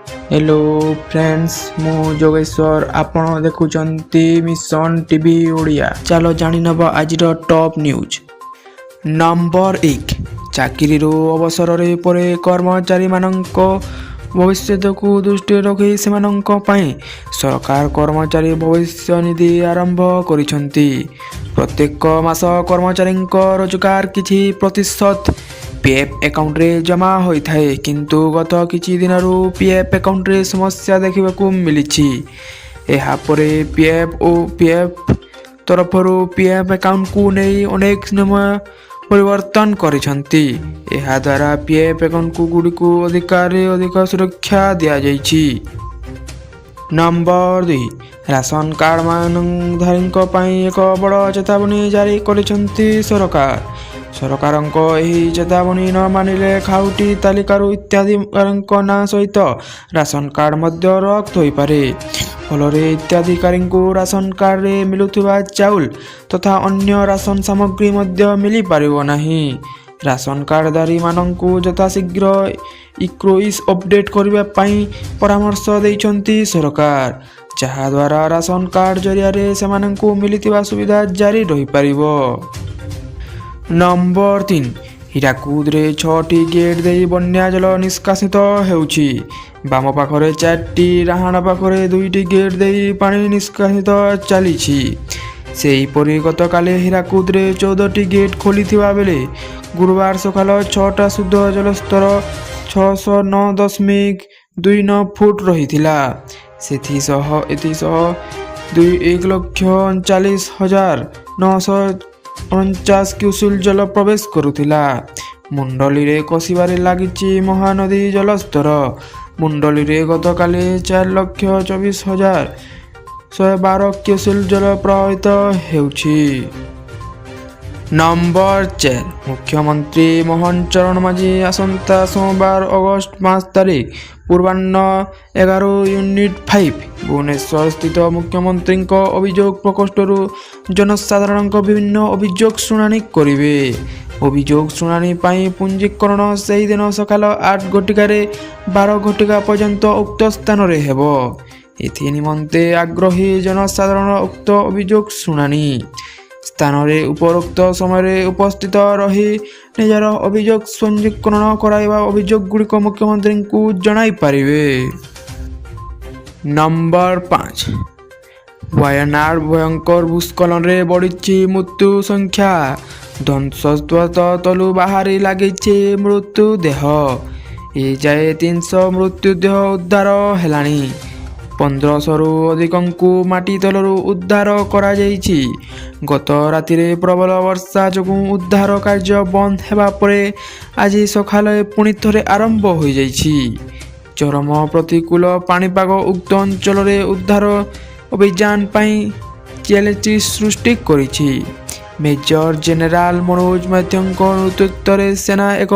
Hello friends मु जोगेश्वर आपण देखुचंती mission TV Odia. चलो जानि नबा आज टॉप न्यूज। नंबर 1 चाकरी अवसर रे परे कर्मचारी मानक भविष्य को दृष्टि रखी से सरकार कर्मचारी भविष्य निधि आरंभ करिसंती। प्रत्येक मास कर्मचारी रोजगार किछि प्रतिशत पीएफ अकाउंट रे जमा होता है, किंतु गत किछि दिनरु पीएफ अकाउंट रे समस्या देखा मिली। पीएफ तरफरु पीएफ अकाउंट को नहीं अनेक नियम परिवर्तन करिसंती। एहा द्वारा पीएफ अकाउंट को गुड़िक अधिक सुरक्षा दिया जाइछि। नंबर 2 राशन कार्ड धारी एक बड़ चेतावनी जारी करिसंती सरकार। सरकारको यही चेतावनी न मानिले खाउटी तालिकारु इत्यादि ना सहित राशन कार्ड मध्य रद्द हो पारे। फलरे इत्याधिकारी को राशन कार्ड रे मिलुथिबा चाउल तथा अन्य राशन सामग्री मध्य मिली पारिबो नाही। राशन कार्डधारी माननकु यथाशीघ्र इक्रोइस अपडेट करबा पई परामर्श दैछंती सरकार, जहा द्वारा राशन कार्ड जरिया रे सेमाननकु मिलिथिबा सुविधा जारी रही पारिबो। नंबर 3 हीराकुद रे 6टी गेट दे बन्या जल निष्कासित हेउछि। बाम पाखरे 4टी राहाण पाखरे 2टी गेट दे पानी निष्कासित चलीछि। सेहीपरि गतकाली हीराकुद रे 14टी गेट खोलिथिबा बेले गुरुवार सकाल 6टा शुद्ध जलस्तर 609.29 फुट रहिथिला। सेथिसह 1,39,949 क्यूसेक जल प्रवेश करुथिला। मुंडली रे कसिबारे लागिछि महानदी जलस्तर। मुंडली रे गतकाली 4,24,112 क्यूसेक जल प्रवाहित हेउछि। नंबर 4 मुख्यमंत्री मोहन चरण माझी आसंता सोमवार अगस्त 5 तारिख पूर्वाह्न 11 यूनिट 5 भुवनेश्वर स्थित मुख्यमंत्री अभियोग प्रकोष्ठरु जनसाधारण विभिन्न अभियोग शुणाणी करिवे। अभियोग शुणाणी पाई पंजीकरण सही दिन सकाल 8 घटिकारे 12 घटिका पर्यंत उक्त स्थान रे हेबो। एथि निमंते आग्रही जनसाधारण उक्त अभियोग शुणाणी स्थान रे उपरोक्त समय उपस्थित रही निजार अभियोग पंजीकरण कराइबा अभियोग गुड़िक मुख्यमंत्री को जणाई पारिबे। नंबर 5 वायनाड भयंकर भूस्खलन रे बढ़ी मृत्यु संख्या। ध्वंसस्तूप तलु बाहरी लगी मृत्यु देह। ए जाए 300 मृत्यु देह उद्धार हेलानी। 1500 अधिक माटी तलरू उद्धार करा जाइछि। गत रातिरे प्रबल वर्षा जोगु उद्धार कार्य बंद हेबा परे आज सकाले पुणी थरे आरंभ हो जाइछि। चरम प्रतिकूल पाणीपाग उक्त अंचल रे उद्धार अभियान पाई चैलेंज सृष्टि करिछि। मेजर जेनेराल मनोज मैथ्यंक नेतृत्व रे सेना एक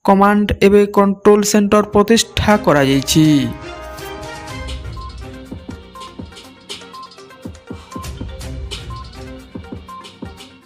कमांड एवं कंट्रोल सेंटर प्रतिष्ठा करा जाइछि।